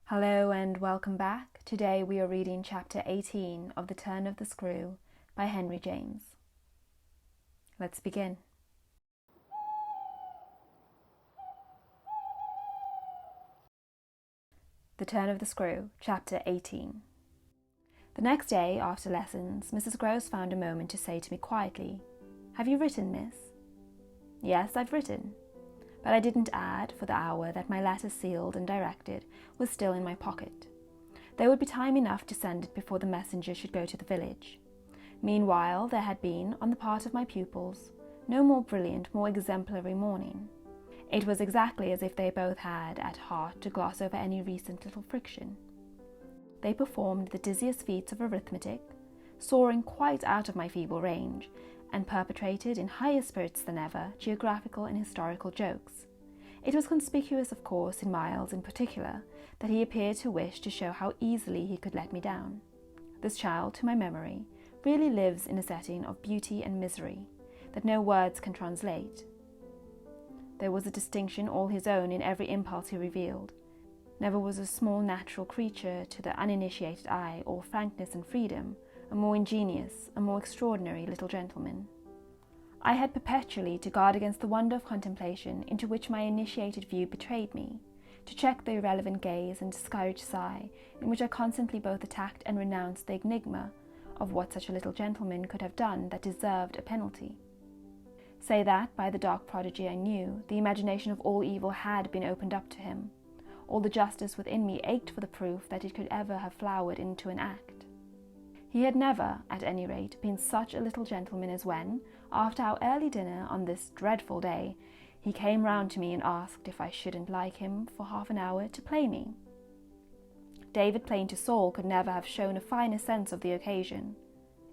Hello and welcome back. Today we are reading chapter 18 of The Turn of the Screw by Henry James. Let's begin. The Turn of the Screw, chapter 18. The next day, after lessons, Mrs. Gross found a moment to say to me quietly, "Have you written, miss?" "Yes, I've written." But I didn't add, for the hour, that my letter sealed and directed was still in my pocket. There would be time enough to send it before the messenger should go to the village. Meanwhile, there had been, on the part of my pupils, no more brilliant, more exemplary morning. It was exactly as if they both had at heart to gloss over any recent little friction. They performed the dizziest feats of arithmetic, soaring quite out of my feeble range, and perpetrated, in higher spirits than ever, geographical and historical jokes. It was conspicuous, of course, in Miles in particular, that he appeared to wish to show how easily he could let me down. This child, to my memory, really lives in a setting of beauty and misery that no words can translate. There was a distinction all his own in every impulse he revealed. Never was a small natural creature to the uninitiated eye, all frankness and freedom, a more ingenious, a more extraordinary little gentleman. I had perpetually to guard against the wonder of contemplation into which my initiated view betrayed me, to check the irrelevant gaze and discouraged sigh in which I constantly both attacked and renounced the enigma of what such a little gentleman could have done that deserved a penalty. Say that, by the dark prodigy I knew, the imagination of all evil had been opened up to him. All the justice within me ached for the proof that it could ever have flowered into an act. He had never, at any rate, been such a little gentleman as when, after our early dinner on this dreadful day, he came round to me and asked if I shouldn't like him for half an hour to play me. David Plain to Saul could never have shown a finer sense of the occasion.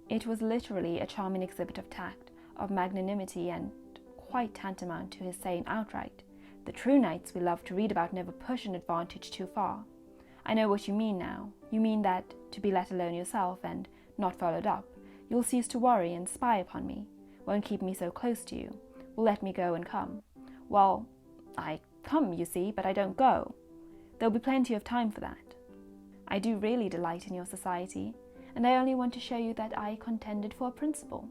It was literally a charming exhibit of tact, of magnanimity, and quite tantamount to his saying outright, "The true knights we love to read about never push an advantage too far. I know what you mean now. You mean that, to be let alone yourself, and not followed up, you'll cease to worry and spy upon me, won't keep me so close to you, will let me go and come. Well, I come, you see, but I don't go. There'll be plenty of time for that. I do really delight in your society, and I only want to show you that I contended for a principle."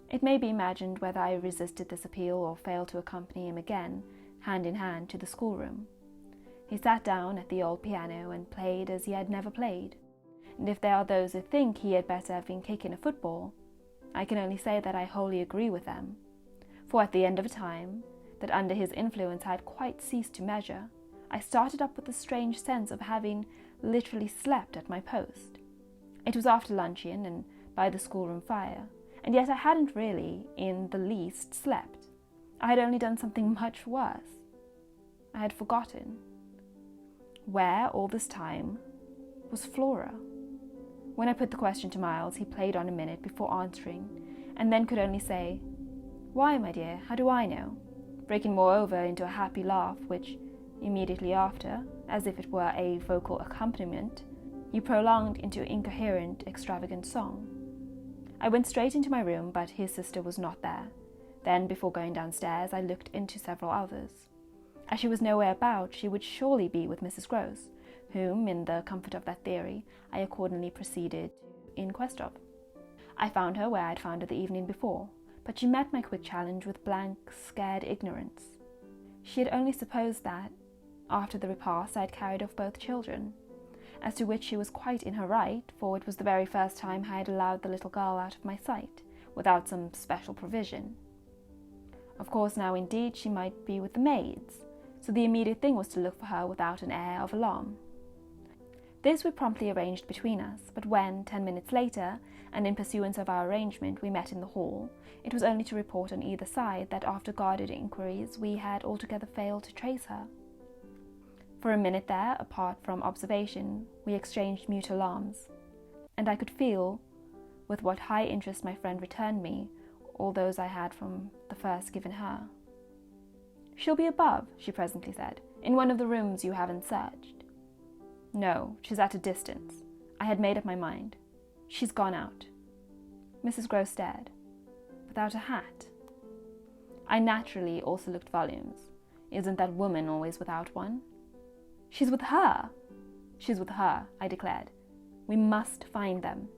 It may be imagined whether I resisted this appeal or failed to accompany him again, hand in hand, to the schoolroom. He sat down at the old piano and played as he had never played, and if there are those who think he had better have been kicking a football, I can only say that I wholly agree with them, for at the end of a time, that under his influence I had quite ceased to measure, I started up with a strange sense of having literally slept at my post. It was after luncheon and by the schoolroom fire, and yet I hadn't really, in the least, slept. I had only done something much worse. I had forgotten. Where, all this time, was Flora? When I put the question to Miles, he played on a minute before answering, and then could only say, "Why, my dear, how do I know?" breaking moreover into a happy laugh, which, immediately after, as if it were a vocal accompaniment, he prolonged into incoherent, extravagant song. I went straight into my room, but his sister was not there. Then, before going downstairs, I looked into several others. As she was nowhere about, she would surely be with Mrs. Gross, whom, in the comfort of that theory, I accordingly proceeded in quest of. I found her where I had found her the evening before, but she met my quick challenge with blank, scared ignorance. She had only supposed that, after the repast, I had carried off both children, as to which she was quite in her right, for it was the very first time I had allowed the little girl out of my sight, without some special provision. Of course, now indeed she might be with the maids, so the immediate thing was to look for her without an air of alarm. This we promptly arranged between us, but when, 10 minutes later, and in pursuance of our arrangement, we met in the hall, it was only to report on either side that after guarded inquiries we had altogether failed to trace her. For a minute there, apart from observation, we exchanged mute alarms, and I could feel with what high interest my friend returned me all those I had from the first given her. "She'll be above," she presently said, "in one of the rooms you haven't searched." "No, she's at a distance. I had made up my mind. She's gone out." Mrs. Gross stared. "Without a hat?" I naturally also looked volumes. Isn't that woman always without one? "She's with her!" She's with her, I declared. We must find them.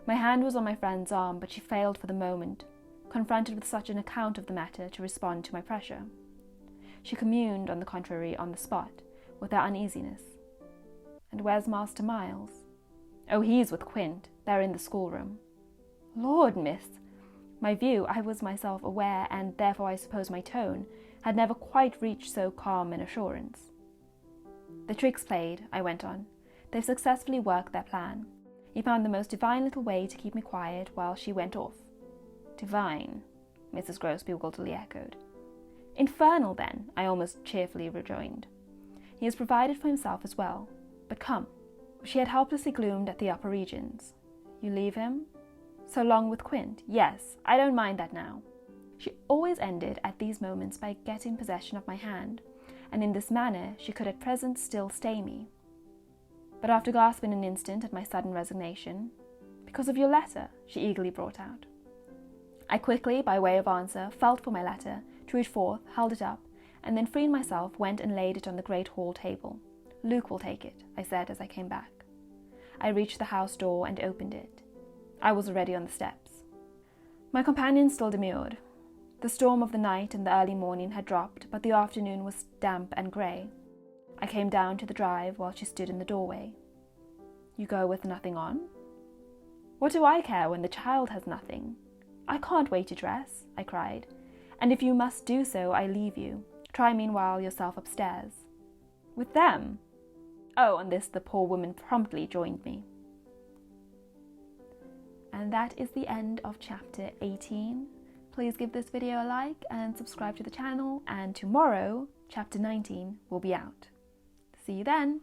My hand was on my friend's arm, but she failed for the moment, confronted with such an account of the matter, to respond to my pressure. She communed, on the contrary, on the spot, with her uneasiness. And where's Master Miles? Oh, he's with Quint. They're in the schoolroom. Lord, miss! My view, I was myself aware, and therefore I suppose my tone, had never quite reached so calm an assurance. The trick's played, I went on. They've successfully worked their plan. He found the most divine little way to keep me quiet while she went off. Divine, Mrs. Grose bewilderedly echoed. Infernal, then, I almost cheerfully rejoined. He has provided for himself as well. But come. She had helplessly gloomed at the upper regions. You leave him? So long with Quint? Yes, I don't mind that now. She always ended at these moments by getting possession of my hand, and in this manner she could at present still stay me. But after gasping an instant at my sudden resignation, because of your letter, she eagerly brought out. I quickly, by way of answer, felt for my letter, drew it forth, held it up, and then freeing myself, went and laid it on the great hall table. Luke will take it, I said as I came back. I reached the house door and opened it. I was already on the steps. My companion still demurred. The storm of the night and the early morning had dropped, but the afternoon was damp and grey. I came down to the drive while she stood in the doorway. You go with nothing on? What do I care when the child has nothing? I can't wait to dress, I cried. And if you must do so, I leave you. Try meanwhile yourself upstairs. With them? Oh, on this the poor woman promptly joined me. And that is the end of chapter 18. Please give this video a like and subscribe to the channel, and tomorrow, chapter 19 will be out. See you then!